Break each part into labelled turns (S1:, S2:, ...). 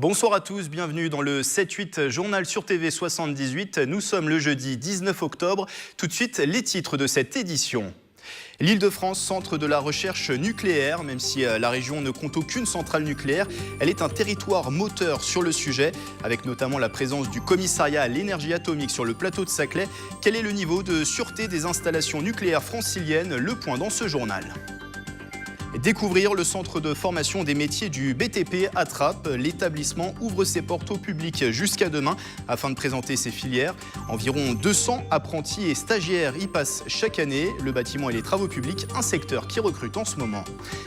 S1: Bonsoir à tous, bienvenue dans le 7-8 journal sur TV 78. Nous sommes le jeudi 19 octobre. Tout de suite, les titres de cette édition. L'Île-de-France, centre de la recherche nucléaire, même si la région ne compte aucune centrale nucléaire, elle est un territoire moteur sur le sujet, avec notamment la présence du commissariat à l'énergie atomique sur le plateau de Saclay. Quel est le niveau de sûreté des installations nucléaires franciliennes? Le point dans ce journal. Découvrir le centre de formation des métiers du BTP à Trappes. L'établissement ouvre ses portes au public jusqu'à demain afin de présenter ses filières. Environ 200 apprentis et stagiaires y passent chaque année. Le bâtiment et les travaux publics, un secteur qui recrute en ce moment.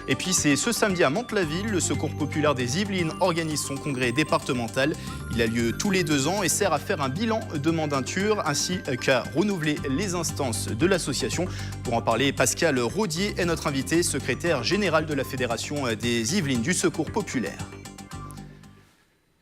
S1: Et puis c'est ce samedi à Mantes-la-Ville, le Secours populaire des Yvelines organise son congrès départemental. Il a lieu tous les 2 ans et sert à faire un bilan de mandature ainsi qu'à renouveler les instances de l'association. Pour en parler, Pascal Rodier est notre invité, secrétaire général de la Fédération des Yvelines du Secours populaire.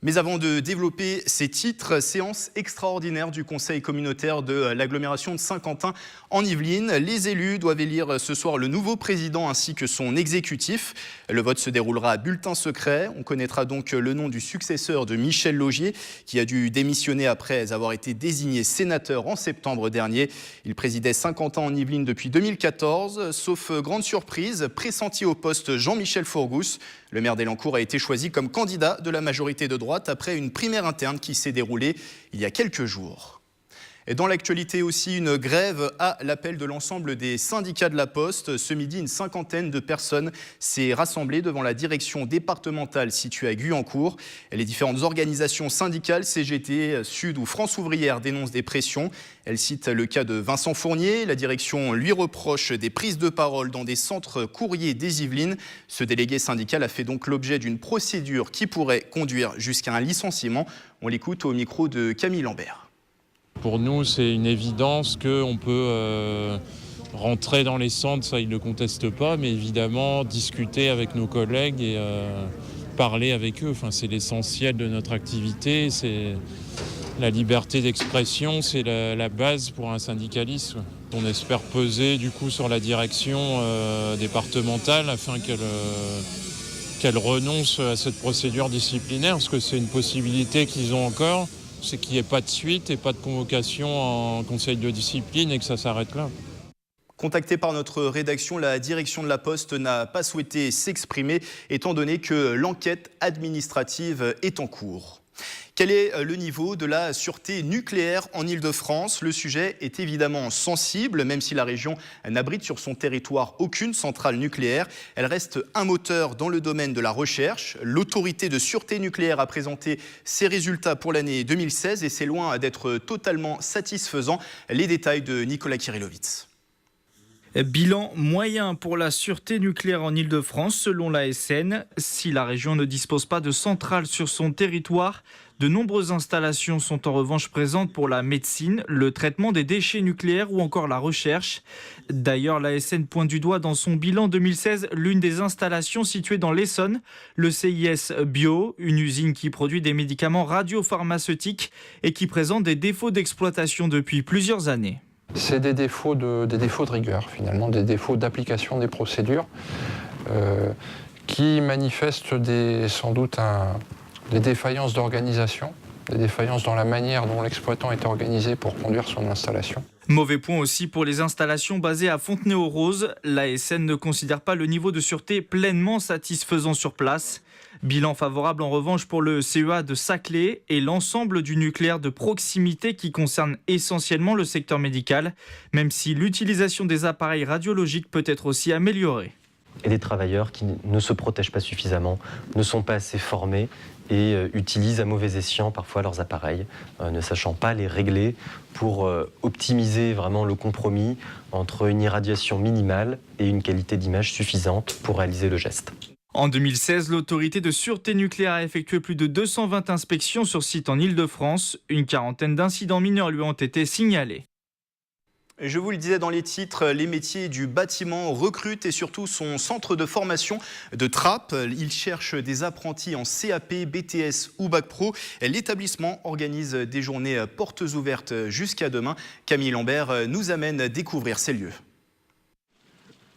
S1: Mais avant de développer ces titres, séance extraordinaire du Conseil communautaire de l'agglomération de Saint-Quentin en Yvelines. Les élus doivent élire ce soir le nouveau président ainsi que son exécutif. Le vote se déroulera à bulletin secret. On connaîtra donc le nom du successeur de Michel Laugier, qui a dû démissionner après avoir été désigné sénateur en septembre dernier. Il présidait Saint-Quentin en Yvelines depuis 2014. Sauf grande surprise, pressenti au poste Jean-Michel Fourgousse. Le maire d'Elancourt a été choisi comme candidat de la majorité de droite après une primaire interne qui s'est déroulée il y a quelques jours. Et dans l'actualité aussi, une grève à l'appel de l'ensemble des syndicats de la Poste. Ce midi, une cinquantaine de personnes s'est rassemblée devant la direction départementale située à Guyancourt. Les différentes organisations syndicales, CGT, Sud ou France Ouvrière, dénoncent des pressions. Elle cite le cas de Vincent Fournier. La direction lui reproche des prises de parole dans des centres courriers des Yvelines. Ce délégué syndical a fait donc l'objet d'une procédure qui pourrait conduire jusqu'à un licenciement. On l'écoute au micro de Camille Lambert.
S2: Pour nous, c'est une évidence qu'on peut rentrer dans les centres, ça ils ne le contestent pas, mais évidemment discuter avec nos collègues et parler avec eux. Enfin, c'est l'essentiel de notre activité, c'est la liberté d'expression, c'est la base pour un syndicalisme. On espère peser du coup sur la direction départementale afin qu'elle renonce à cette procédure disciplinaire, parce que c'est une possibilité qu'ils ont encore. C'est qu'il n'y ait pas de suite et pas de convocation en conseil de discipline et que ça s'arrête là.
S1: Contactée par notre rédaction, la direction de la Poste n'a pas souhaité s'exprimer étant donné que l'enquête administrative est en cours. Quel est le niveau de la sûreté nucléaire en Île-de-France? Le sujet est évidemment sensible, même si la région n'abrite sur son territoire aucune centrale nucléaire. Elle reste un moteur dans le domaine de la recherche. L'autorité de sûreté nucléaire a présenté ses résultats pour l'année 2016 et c'est loin d'être totalement satisfaisant. Les détails de Nicolas Kirillovitz.
S3: Bilan moyen pour la sûreté nucléaire en Île-de-France selon l'ASN. Si la région ne dispose pas de centrale sur son territoire, de nombreuses installations sont en revanche présentes pour la médecine, le traitement des déchets nucléaires ou encore la recherche. D'ailleurs, l'ASN pointe du doigt dans son bilan 2016 l'une des installations situées dans l'Essonne, le CIS Bio, une usine qui produit des médicaments radiopharmaceutiques et qui présente des défauts d'exploitation depuis plusieurs années.
S4: C'est des défauts de rigueur, finalement, des défauts d'application des procédures qui manifestent sans doute des défaillances d'organisation, des défaillances dans la manière dont l'exploitant est organisé pour conduire son installation.
S3: Mauvais point aussi pour les installations basées à Fontenay-aux-Roses. L'ASN ne considère pas le niveau de sûreté pleinement satisfaisant sur place. Bilan favorable en revanche pour le CEA de Saclay et l'ensemble du nucléaire de proximité qui concerne essentiellement le secteur médical, même si l'utilisation des appareils radiologiques peut être aussi améliorée.
S5: Et des travailleurs qui ne se protègent pas suffisamment, ne sont pas assez formés et utilisent à mauvais escient parfois leurs appareils, ne sachant pas les régler pour optimiser vraiment le compromis entre une irradiation minimale et une qualité d'image suffisante pour réaliser le geste.
S3: En 2016, l'autorité de sûreté nucléaire a effectué plus de 220 inspections sur site en Île-de-France. Une quarantaine d'incidents mineurs lui ont été signalés.
S1: Je vous le disais dans les titres, les métiers du bâtiment recrutent et surtout son centre de formation de Trappes. Il cherche des apprentis en CAP, BTS ou Bac Pro. L'établissement organise des journées portes ouvertes jusqu'à demain. Camille Lambert nous amène découvrir ces lieux.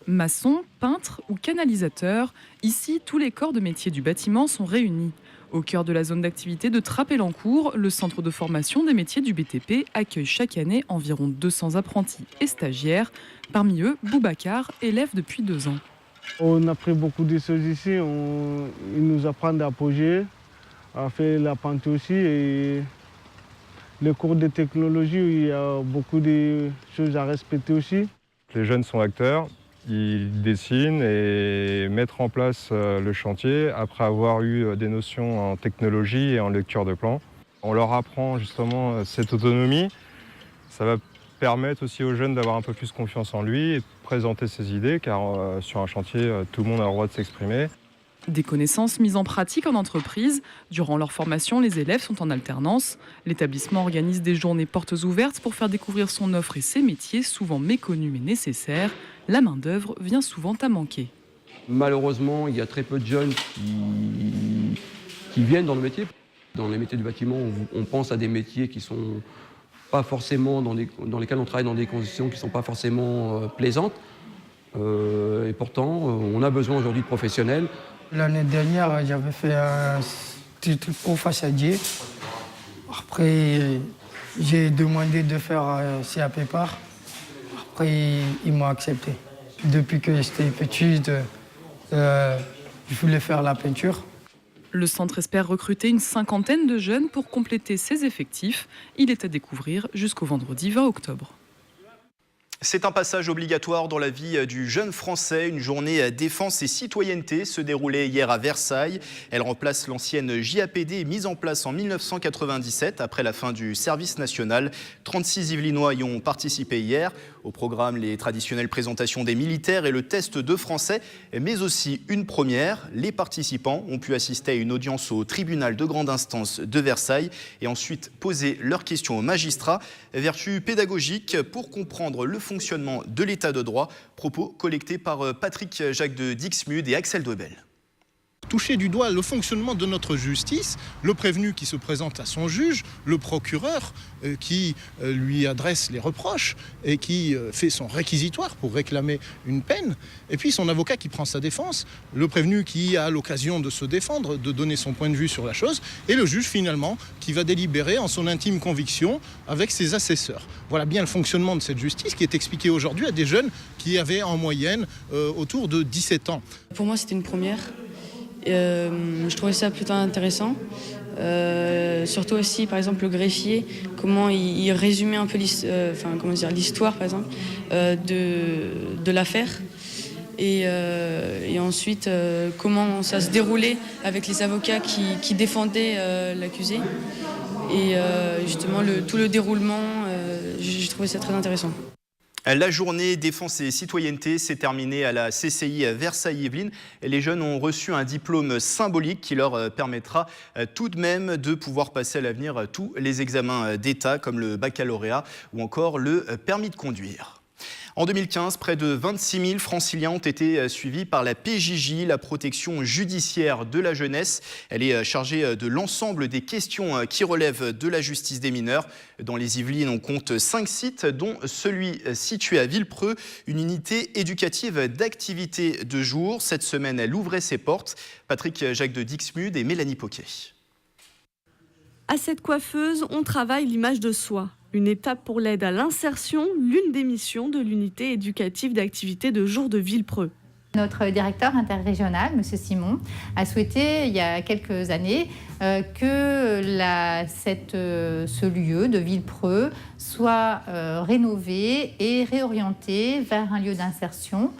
S6: Maçon, peintre ou canalisateur, ici tous les corps de métier du bâtiment sont réunis. Au cœur de la zone d'activité de Trapellancourt, le centre de formation des métiers du BTP accueille chaque année environ 200 apprentis et stagiaires. Parmi eux, Boubacar, élève depuis 2 ans.
S7: On a pris beaucoup de choses ici. Ils nous apprennent à poser, à faire la peinture aussi. Et les cours de technologie, il y a beaucoup de choses à respecter aussi.
S8: Les jeunes sont acteurs, ils dessinent et mettent en place le chantier après avoir eu des notions en technologie et en lecture de plans. On leur apprend justement cette autonomie. Ça va permettre aussi aux jeunes d'avoir un peu plus confiance en lui et de présenter ses idées, car sur un chantier, tout le monde a le droit de s'exprimer.
S6: Des connaissances mises en pratique en entreprise. Durant leur formation, les élèves sont en alternance. L'établissement organise des journées portes ouvertes pour faire découvrir son offre et ses métiers, souvent méconnus mais nécessaires. La main-d'œuvre vient souvent à manquer.
S9: Malheureusement, il y a très peu de jeunes qui viennent dans le métier. Dans les métiers du bâtiment, on pense à des métiers qui sont pas forcément dans lesquels on travaille dans des conditions qui ne sont pas forcément plaisantes. Et pourtant, on a besoin aujourd'hui de professionnels.
S10: L'année dernière, j'avais fait un petit truc pour façadier. Après, j'ai demandé de faire CAP par. Après, ils m'ont accepté. Depuis que j'étais petite, je voulais faire la peinture.
S6: Le centre espère recruter une 50aine de jeunes pour compléter ses effectifs. Il est à découvrir jusqu'au vendredi 20 octobre.
S1: C'est un passage obligatoire dans la vie du jeune Français. Une journée défense et citoyenneté se déroulait hier à Versailles. Elle remplace l'ancienne JAPD mise en place en 1997 après la fin du service national. 36 Yvelinois y ont participé hier. Au programme, les traditionnelles présentations des militaires et le test de français, mais aussi une première. Les participants ont pu assister à une audience au tribunal de grande instance de Versailles et ensuite poser leurs questions aux magistrats. Vertu pédagogique pour comprendre le fonctionnement de l'état de droit. Propos collectés par Patrick Jacques de Dixmude et Axel Debel.
S11: Toucher du doigt le fonctionnement de notre justice, le prévenu qui se présente à son juge, le procureur qui lui adresse les reproches et qui fait son réquisitoire pour réclamer une peine, et puis son avocat qui prend sa défense, le prévenu qui a l'occasion de se défendre, de donner son point de vue sur la chose, et le juge finalement qui va délibérer en son intime conviction avec ses assesseurs. Voilà bien le fonctionnement de cette justice qui est expliqué aujourd'hui à des jeunes qui avaient en moyenne autour de 17 ans.
S12: Pour moi, c'était une première. Je trouvais ça plutôt intéressant. Surtout aussi, par exemple, le greffier, comment il résumait un peu l'histoire, par exemple, de l'affaire. Et ensuite, comment ça se déroulait avec les avocats qui défendaient l'accusé. Et justement, tout le déroulement, j'ai trouvé ça très intéressant.
S1: La journée défense et citoyenneté s'est terminée à la CCI Versailles-Yvelines. Les jeunes ont reçu un diplôme symbolique qui leur permettra tout de même de pouvoir passer à l'avenir tous les examens d'État comme le baccalauréat ou encore le permis de conduire. En 2015, près de 26 000 franciliens ont été suivis par la PJJ, la protection judiciaire de la jeunesse. Elle est chargée de l'ensemble des questions qui relèvent de la justice des mineurs. Dans les Yvelines, on compte 5 sites, dont celui situé à Villepreux, une unité éducative d'activité de jour. Cette semaine, elle ouvrait ses portes. Patrick Jacques de Dixmude et Mélanie Poquet.
S13: À cette coiffeuse, on travaille l'image de soi. Une étape pour l'aide à l'insertion, l'une des missions de l'unité éducative d'activité de jour de Villepreux.
S14: Notre directeur interrégional, M. Simon, a souhaité il y a quelques années que ce lieu de Villepreux soit rénové et réorienté vers un lieu d'insertion,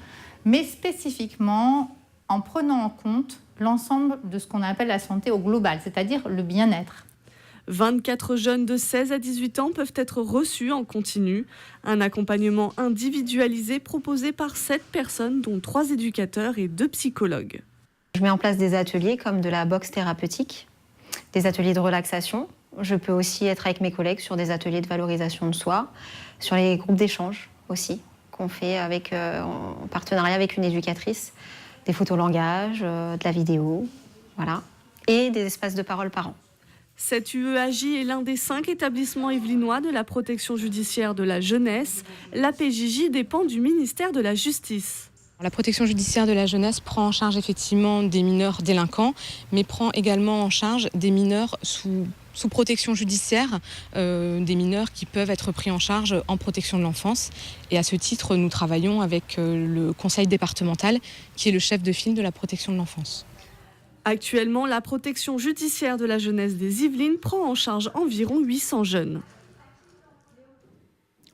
S14: mais spécifiquement en prenant en compte l'ensemble de ce qu'on appelle la santé au global, c'est-à-dire le bien-être.
S13: 24 jeunes de 16 à 18 ans peuvent être reçus en continu. Un accompagnement individualisé proposé par 7 personnes, dont 3 éducateurs et 2 psychologues.
S15: Je mets en place des ateliers comme de la boxe thérapeutique, des ateliers de relaxation. Je peux aussi être avec mes collègues sur des ateliers de valorisation de soi, sur les groupes d'échange aussi, qu'on fait en partenariat avec une éducatrice, des photolangage, de la vidéo, voilà, et des espaces de parole par an.
S13: Cette UEAJ est l'un des 5 établissements yvelinois de la protection judiciaire de la jeunesse. La PJJ dépend du ministère de la Justice.
S16: La protection judiciaire de la jeunesse prend en charge effectivement des mineurs délinquants, mais prend également en charge des mineurs sous protection judiciaire, des mineurs qui peuvent être pris en charge en protection de l'enfance. Et à ce titre, nous travaillons avec le conseil départemental, qui est le chef de file de la protection de l'enfance.
S13: Actuellement, la protection judiciaire de la jeunesse des Yvelines prend en charge environ 800 jeunes.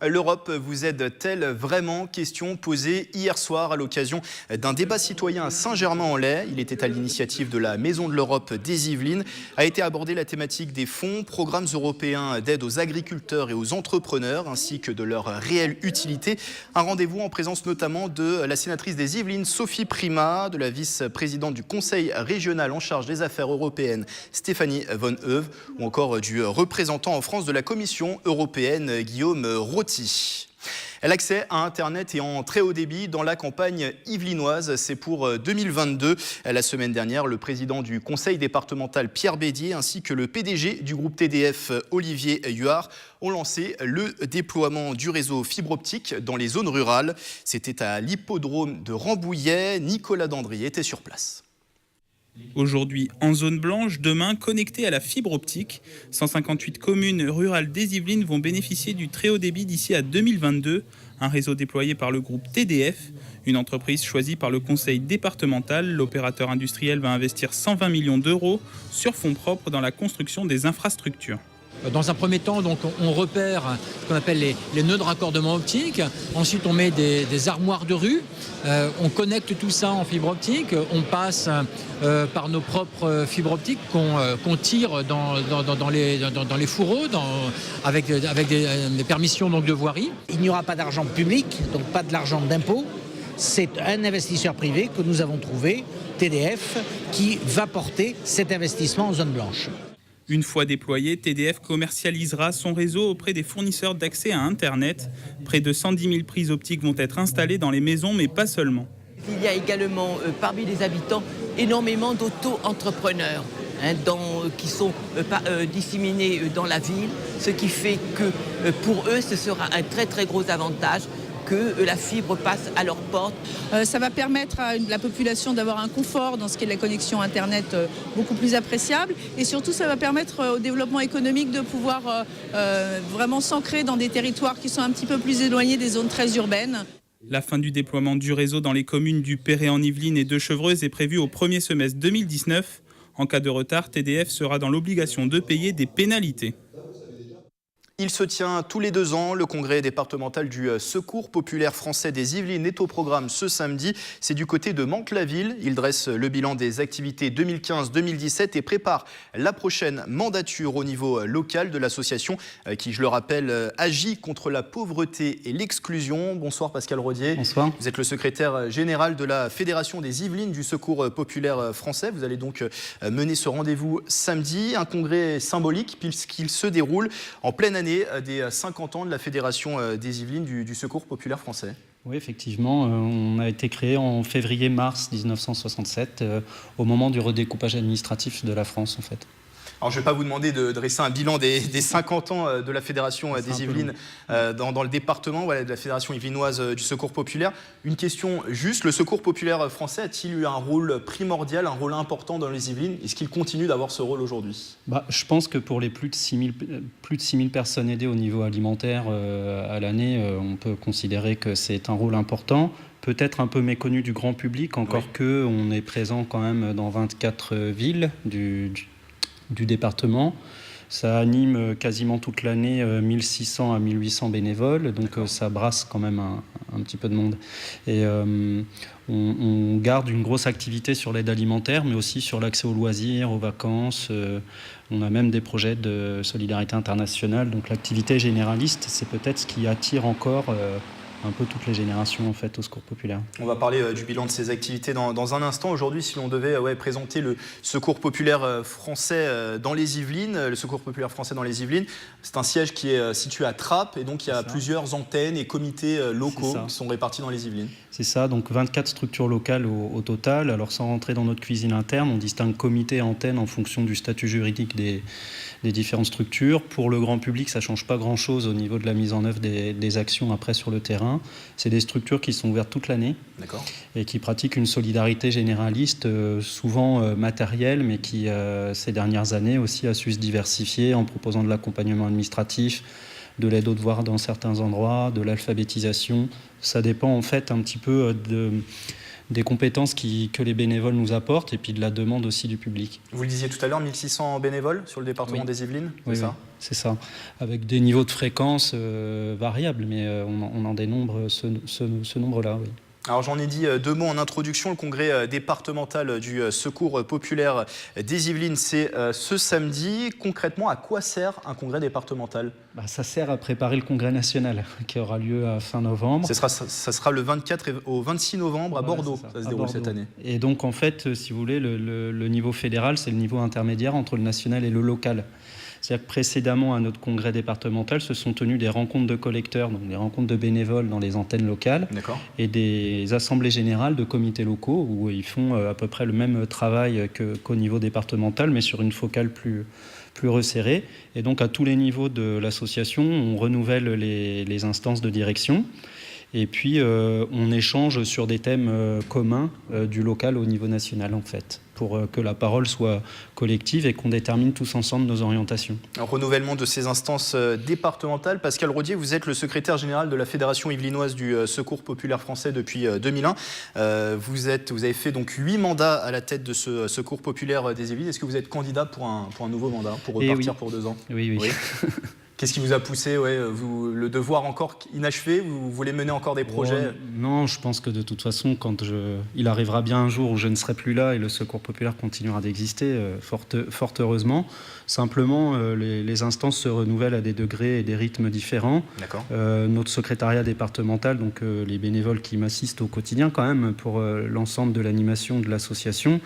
S1: L'Europe vous aide-t-elle vraiment? Question posée hier soir à l'occasion d'un débat citoyen à Saint-Germain-en-Laye. Il était à l'initiative de la Maison de l'Europe des Yvelines. A été abordée la thématique des fonds, programmes européens d'aide aux agriculteurs et aux entrepreneurs, ainsi que de leur réelle utilité. Un rendez-vous en présence notamment de la sénatrice des Yvelines, Sophie Primas, de la vice-présidente du Conseil régional en charge des affaires européennes, Stéphanie Von Heuve, ou encore du représentant en France de la Commission européenne, Guillaume Rotti. L'accès à Internet et en très haut débit dans la campagne yvelinoise, c'est pour 2022. La semaine dernière, le président du conseil départemental Pierre Bédier ainsi que le PDG du groupe TDF Olivier Huard ont lancé le déploiement du réseau fibre optique dans les zones rurales. C'était à l'hippodrome de Rambouillet. Nicolas Dandry était sur place.
S17: Aujourd'hui en zone blanche, demain connectés à la fibre optique. 158 communes rurales des Yvelines vont bénéficier du très haut débit d'ici à 2022. Un réseau déployé par le groupe TDF, une entreprise choisie par le conseil départemental. L'opérateur industriel va investir 120 millions d'euros sur fonds propres dans la construction des infrastructures.
S18: Dans un premier temps, donc, on repère ce qu'on appelle les nœuds de raccordement optique. Ensuite, on met des armoires de rue. On connecte tout ça en fibre optique. On passe par nos propres fibres optiques qu'on tire dans les fourreaux avec des permissions donc, de voirie.
S19: Il n'y aura pas d'argent public, donc pas de l'argent d'impôt. C'est un investisseur privé que nous avons trouvé, TDF, qui va porter cet investissement en zone blanche.
S17: Une fois déployé, TDF commercialisera son réseau auprès des fournisseurs d'accès à Internet. Près de 110 000 prises optiques vont être installées dans les maisons, mais pas seulement.
S20: Il y a également parmi les habitants énormément d'auto-entrepreneurs qui sont disséminés dans la ville, ce qui fait que pour eux, ce sera un très très gros avantage que la fibre passe à leur porte.
S21: Ça va permettre à la population d'avoir un confort dans ce qui est la connexion Internet beaucoup plus appréciable. Et surtout, ça va permettre au développement économique de pouvoir vraiment s'ancrer dans des territoires qui sont un petit peu plus éloignés des zones très urbaines.
S17: La fin du déploiement du réseau dans les communes du Perret-en-Yvelines et de Chevreuse est prévue au premier semestre 2019. En cas de retard, TDF sera dans l'obligation de payer des pénalités.
S1: Il se tient tous les 2 ans. Le congrès départemental du Secours populaire français des Yvelines est au programme ce samedi. C'est du côté de Mantes-la-Ville. Il dresse le bilan des activités 2015-2017 et prépare la prochaine mandature au niveau local de l'association qui, je le rappelle, agit contre la pauvreté et l'exclusion. Bonsoir Pascal Rodier.
S22: Bonsoir.
S1: Vous êtes le secrétaire général de la Fédération des Yvelines du Secours populaire français. Vous allez donc mener ce rendez-vous samedi. Un congrès symbolique puisqu'il se déroule en pleine année des 50 ans de la Fédération des Yvelines du Secours populaire français.
S22: Oui, effectivement, on a été créé en février-mars 1967, au moment du redécoupage administratif de la France, en fait.
S1: Alors, je ne vais pas vous demander de dresser un bilan des 50 ans de la Fédération des Yvelines dans le département, de la Fédération yvelinoise du Secours populaire. Une question juste, le Secours populaire français a-t-il eu un rôle primordial, un rôle important dans les Yvelines? Est-ce qu'il continue d'avoir ce rôle aujourd'hui?
S22: Je pense que pour les plus de 6 000 personnes aidées au niveau alimentaire à l'année, on peut considérer que c'est un rôle important. Peut-être un peu méconnu du grand public, encore que on est présent quand même dans 24 villes du département. Ça anime quasiment toute l'année 1600 à 1800 bénévoles, donc ça brasse quand même un petit peu de monde. Et on garde une grosse activité sur l'aide alimentaire, mais aussi sur l'accès aux loisirs, aux vacances. On a même des projets de solidarité internationale, donc l'activité généraliste, c'est peut-être ce qui attire encore un peu toutes les générations en fait au Secours populaire.
S1: On va parler du bilan de ces activités dans un instant. Aujourd'hui, si l'on devait présenter le Secours populaire français dans les Yvelines, le Secours populaire français dans les Yvelines, c'est un siège qui est situé à Trappes et donc il y a plusieurs antennes et comités locaux qui sont répartis dans les Yvelines.
S22: C'est ça, donc 24 structures locales au total. Alors sans rentrer dans notre cuisine interne, on distingue comité et antenne en fonction du statut juridique des différentes structures. Pour le grand public, ça ne change pas grand-chose au niveau de la mise en œuvre des actions après sur le terrain. C'est des structures qui sont ouvertes toute l'année et qui pratiquent une solidarité généraliste, souvent matérielle, mais qui, ces dernières années aussi, a su se diversifier en proposant de l'accompagnement administratif, de l'aide aux devoirs dans certains endroits, de l'alphabétisation. Ça dépend en fait un petit peu des compétences que les bénévoles nous apportent et puis de la demande aussi du public.
S1: Vous le disiez tout à l'heure, 1600 bénévoles sur le département des Yvelines,
S22: c'est ça ? Oui, c'est ça. Avec des niveaux de fréquence variables, mais on en dénombre ce nombre-là, oui.
S1: Alors j'en ai dit deux mots en introduction. Le congrès départemental du Secours populaire des Yvelines, c'est ce samedi. Concrètement, à quoi sert un congrès départemental ?
S22: Ça sert à préparer le congrès national qui aura lieu à fin novembre.
S1: Ça sera le 24 au 26 novembre à Bordeaux, ça se déroule cette année.
S22: Et donc en fait, si vous voulez, le niveau fédéral, c'est le niveau intermédiaire entre le national et le local. C'est-à-dire que précédemment à notre congrès départemental se sont tenues des rencontres de collecteurs, donc des rencontres de bénévoles dans les antennes locales et des assemblées générales de comités locaux où ils font à peu près le même travail qu'au niveau départemental, mais sur une focale plus resserrée. Et donc à tous les niveaux de l'association, on renouvelle les instances de direction. Et puis, on échange sur des thèmes communs du local au niveau national, en fait, pour que la parole soit collective et qu'on détermine tous ensemble nos orientations.
S1: Un renouvellement de ces instances départementales. Pascal Rodier, vous êtes le secrétaire général de la Fédération yvelinoise du Secours populaire français depuis 2001. Vous avez fait donc 8 mandats à la tête de ce Secours populaire des Yvelines. Est-ce que vous êtes candidat pour un nouveau mandat, pour repartir pour 2 ans ? Oui. Qu'est-ce qui vous a poussé, le devoir encore inachevé? Vous voulez mener encore des projets?
S22: Non, je pense que de toute façon, il arrivera bien un jour où je ne serai plus là et le Secours populaire continuera d'exister, fort heureusement. Simplement, les instances se renouvellent à des degrés et des rythmes différents. Notre secrétariat départemental, donc les bénévoles qui m'assistent au quotidien quand même pour l'ensemble de l'animation de l'association,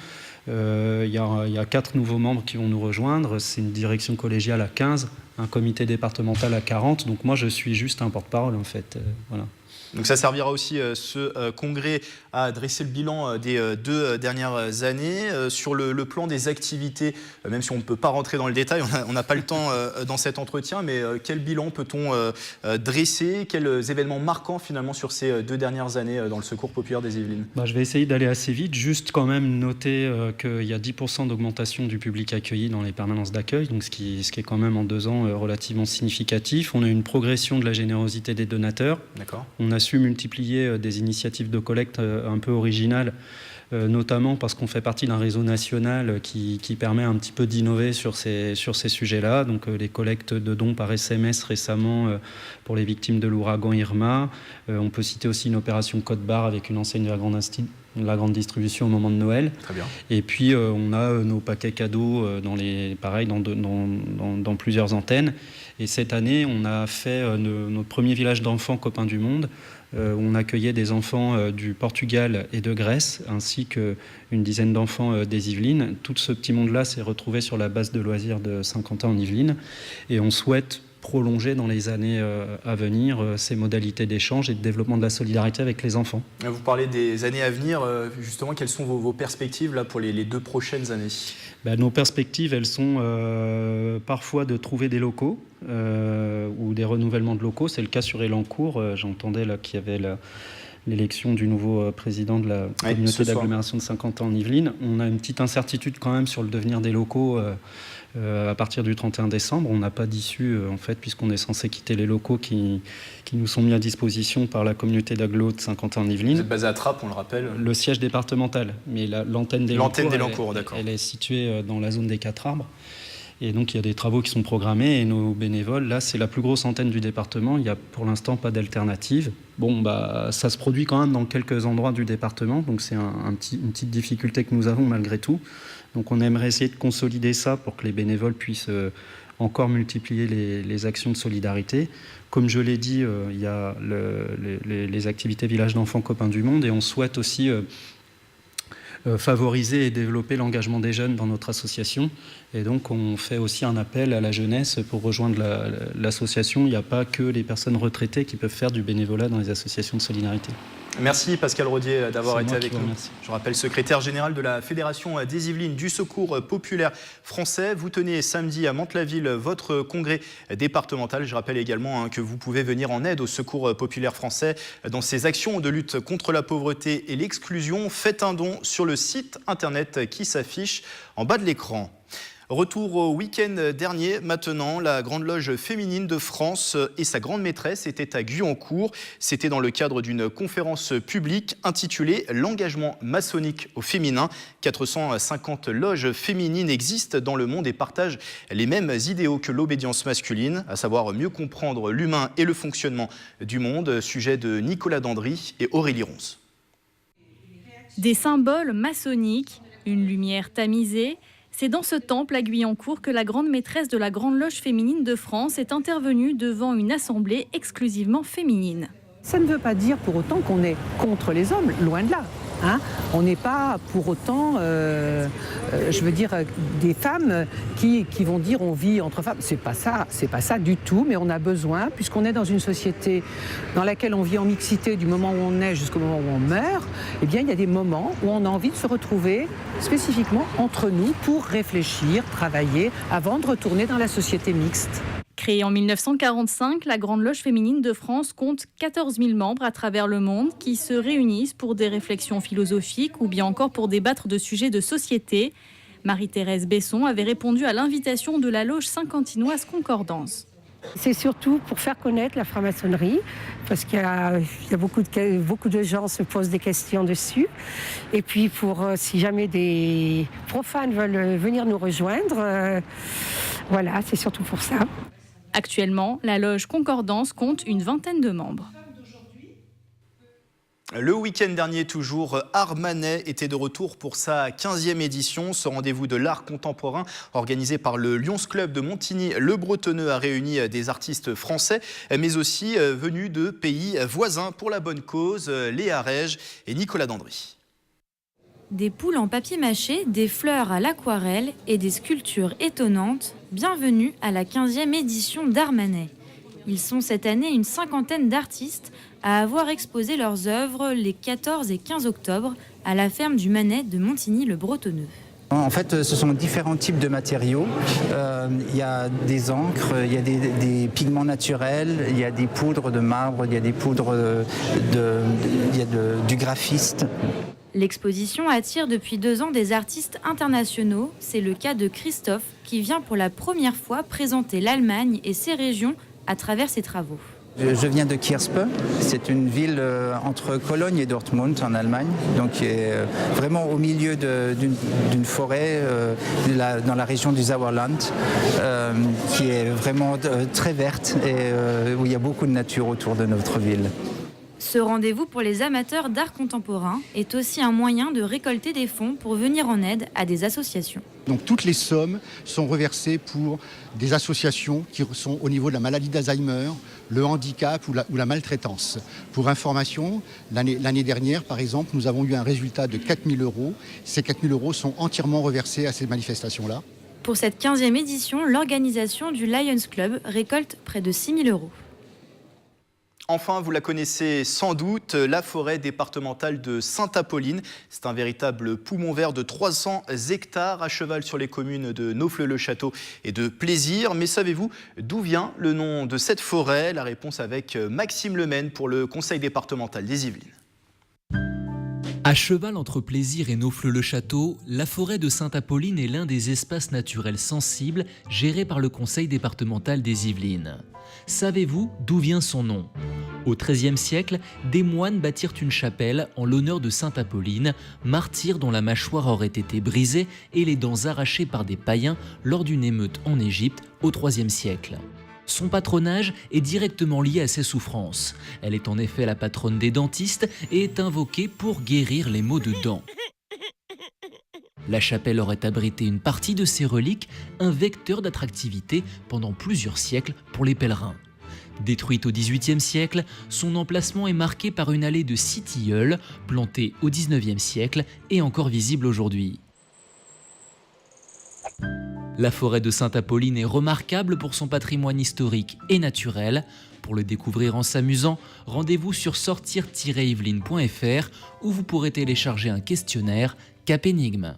S22: il y a 4 nouveaux membres qui vont nous rejoindre. C'est une direction collégiale à 15, un comité départemental à 40. Donc moi, je suis juste un porte-parole, en fait. Voilà.
S1: Donc ça servira aussi, ce congrès, à dresser le bilan des 2 dernières années. Sur le plan des activités, même si on ne peut pas rentrer dans le détail, on n'a pas le temps dans cet entretien, mais quel bilan peut-on dresser? Quels événements marquants finalement sur ces 2 dernières années dans le Secours populaire des Yvelines?
S22: Je vais essayer d'aller assez vite, juste quand même noter qu'il y a 10% d'augmentation du public accueilli dans les permanences d'accueil, donc ce qui est quand même en 2 ans relativement significatif. On a une progression de la générosité des donateurs. On a su multiplier des initiatives de collecte un peu originales, notamment parce qu'on fait partie d'un réseau national qui permet un petit peu d'innover sur ces sujets-là. Donc les collectes de dons par SMS récemment pour les victimes de l'ouragan Irma. On peut citer aussi une opération Code Barre avec une enseigne de la grande distribution au moment de Noël.
S1: Très bien.
S22: Et puis on a nos paquets cadeaux dans plusieurs antennes. Et cette année, on a fait notre premier village d'enfants copains du monde. On accueillait des enfants du Portugal et de Grèce, ainsi qu'une dizaine d'enfants des Yvelines. Tout ce petit monde-là s'est retrouvé sur la base de loisirs de Saint-Quentin en Yvelines. Et on souhaite prolonger dans les années à venir ces modalités d'échange et de développement de la solidarité avec les enfants.
S1: Vous parlez des années à venir. Justement, quelles sont vos perspectives là, pour les 2 prochaines années?
S22: Nos perspectives, elles sont parfois de trouver des locaux ou des renouvellements de locaux. C'est le cas sur Elancourt. J'entendais là qu'il y avait l'élection du nouveau président de la communauté d'agglomération de Saint-Quentin en Yvelines. On a une petite incertitude quand même sur le devenir des locaux à partir du 31 décembre. On n'a pas d'issue, en fait, puisqu'on est censé quitter les locaux qui nous sont mis à disposition par la communauté d'agglo de Saint-Quentin en Yvelines.
S1: Vous êtes basé à Trappes, on le rappelle.
S22: Le siège départemental, mais l'antenne d'Elancourt, elle est située dans la zone des 4 arbres. Et donc, il y a des travaux qui sont programmés et nos bénévoles, là, c'est la plus grosse antenne du département. Il n'y a pour l'instant pas d'alternative. Ça se produit quand même dans quelques endroits du département. Donc, c'est une petite difficulté que nous avons malgré tout. Donc, on aimerait essayer de consolider ça pour que les bénévoles puissent encore multiplier les actions de solidarité. Comme je l'ai dit, il y a les activités Village d'enfants copains du monde et on souhaite aussi favoriser et développer l'engagement des jeunes dans notre association. Et donc, on fait aussi un appel à la jeunesse pour rejoindre l'association. Il n'y a pas que les personnes retraitées qui peuvent faire du bénévolat dans les associations de solidarité.
S1: Merci Pascal Rodier d'avoir
S22: C'est
S1: été
S22: moi
S1: avec
S22: qui vous
S1: nous.
S22: remercie.
S1: Je rappelle secrétaire général de la Fédération des Yvelines du Secours populaire français. Vous tenez samedi à Mantes-la-Ville votre congrès départemental. Je rappelle également que vous pouvez venir en aide au Secours populaire français dans ses actions de lutte contre la pauvreté et l'exclusion. Faites un don sur le site internet qui s'affiche en bas de l'écran. Retour au week-end dernier, maintenant, la Grande Loge féminine de France et sa grande maîtresse étaient à Guyancourt. C'était dans le cadre d'une conférence publique intitulée « L'engagement maçonnique au féminin ». 450 loges féminines existent dans le monde et partagent les mêmes idéaux que l'obédience masculine, à savoir mieux comprendre l'humain et le fonctionnement du monde. Sujet de Nicolas Dandry et Aurélie Ronce.
S2: Des symboles maçonniques, une lumière tamisée. C'est dans ce temple à Guyancourt que la grande maîtresse de la Grande Loge féminine de France est intervenue devant une assemblée exclusivement féminine.
S4: Ça ne veut pas dire pour autant qu'on est contre les hommes, loin de là. Hein, on n'est pas pour autant, je veux dire, des femmes qui vont dire on vit entre femmes. C'est pas ça du tout, mais on a besoin, puisqu'on est dans une société dans laquelle on vit en mixité du moment où on est jusqu'au moment où on meurt, eh bien il y a des moments où on a envie de se retrouver spécifiquement entre nous pour réfléchir, travailler, avant de retourner dans la société mixte.
S2: Créée en 1945, la Grande Loge féminine de France compte 14 000 membres à travers le monde qui se réunissent pour des réflexions philosophiques ou bien encore pour débattre de sujets de société. Marie-Thérèse Besson avait répondu à l'invitation de la loge saint-quentinoise Concordance.
S23: C'est surtout pour faire connaître la franc-maçonnerie, parce qu'il y a beaucoup de gens se posent des questions dessus. Et puis si jamais des profanes veulent venir nous rejoindre, voilà, c'est surtout pour ça.
S2: Actuellement, la loge Concordance compte une vingtaine de membres.
S1: Le week-end dernier, toujours, Art Manet était de retour pour sa 15e édition. Ce rendez-vous de l'art contemporain organisé par le Lions Club de Montigny-le-Bretonneux a réuni des artistes français, mais aussi venus de pays voisins pour la bonne cause, Léa Rège et Nicolas Dandry.
S24: Des poules en papier mâché, des fleurs à l'aquarelle et des sculptures étonnantes. Bienvenue à la 15e édition d'Art Manet. Ils sont cette année une cinquantaine d'artistes à avoir exposé leurs œuvres les 14 et 15 octobre à la ferme du Manet de Montigny-le-Bretonneux.
S25: En fait, ce sont différents types de matériaux. Il y a des encres, il y a des pigments naturels, il y a des poudres de marbre, il y a des poudres du graphiste.
S24: L'exposition attire depuis 2 ans des artistes internationaux. C'est le cas de Christophe qui vient pour la première fois présenter l'Allemagne et ses régions à travers ses travaux.
S25: Je viens de Kierspe, c'est une ville entre Cologne et Dortmund en Allemagne, donc qui est vraiment au milieu d'une forêt dans la région du Sauerland, qui est vraiment très verte et où il y a beaucoup de nature autour de notre ville.
S24: Ce rendez-vous pour les amateurs d'art contemporain est aussi un moyen de récolter des fonds pour venir en aide à des associations.
S26: Donc toutes les sommes sont reversées pour des associations qui sont au niveau de la maladie d'Alzheimer, le handicap ou la maltraitance. Pour information, l'année dernière, par exemple, nous avons eu un résultat de 4 000 €. Ces 4 000 € sont entièrement reversés à ces manifestations-là.
S24: Pour cette 15e édition, l'organisation du Lions Club récolte près de 6 000 €.
S1: Enfin, vous la connaissez sans doute, la forêt départementale de Sainte-Apolline. C'est un véritable poumon vert de 300 hectares à cheval sur les communes de Naufle-le-Château et de Plaisir. Mais savez-vous d'où vient le nom de cette forêt? La réponse avec Maxime Lemaine pour le conseil départemental des Yvelines.
S27: À cheval entre Plaisir et Naufle-le-Château, la forêt de Sainte-Apolline est l'un des espaces naturels sensibles gérés par le conseil départemental des Yvelines. Savez-vous d'où vient son nom? Au XIIIe siècle, des moines bâtirent une chapelle en l'honneur de Sainte Apolline, martyr dont la mâchoire aurait été brisée et les dents arrachées par des païens lors d'une émeute en Égypte au IIIe siècle. Son patronage est directement lié à ses souffrances. Elle est en effet la patronne des dentistes et est invoquée pour guérir les maux de dents. La chapelle aurait abrité une partie de ses reliques, un vecteur d'attractivité pendant plusieurs siècles pour les pèlerins. Détruite au XVIIIe siècle, son emplacement est marqué par une allée de 6 tilleuls, plantée au XIXe siècle et encore visible aujourd'hui. La forêt de Sainte-Apolline est remarquable pour son patrimoine historique et naturel. pour le découvrir en s'amusant, rendez-vous sur sortir-yvelines.fr où vous pourrez télécharger un questionnaire Cap Énigme.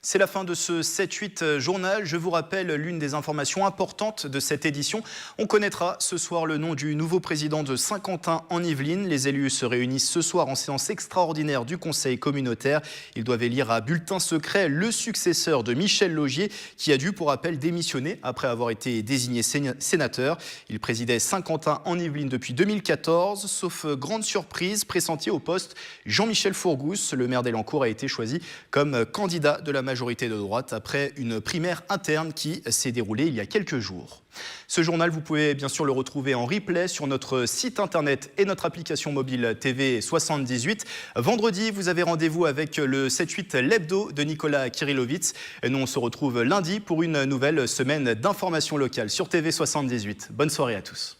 S1: C'est la fin de ce 7-8 journal. Je vous rappelle l'une des informations importantes de cette édition. On connaîtra ce soir le nom du nouveau président de Saint-Quentin en Yvelines. Les élus se réunissent ce soir en séance extraordinaire du conseil communautaire. Ils doivent élire à bulletin secret le successeur de Michel Laugier qui a dû pour rappel démissionner après avoir été désigné sénateur. Il présidait Saint-Quentin en Yvelines depuis 2014. Sauf grande surprise, pressenti au poste, Jean-Michel Fourgousse, le maire d'Elancourt, a été choisi comme candidat de la majorité de droite après une primaire interne qui s'est déroulée il y a quelques jours. Ce journal, vous pouvez bien sûr le retrouver en replay sur notre site internet et notre application mobile TV 78. Vendredi, vous avez rendez-vous avec le 7-8 l'hebdo de Nicolas Kirillovitz. Nous, on se retrouve lundi pour une nouvelle semaine d'information locale sur TV 78. Bonne soirée à tous.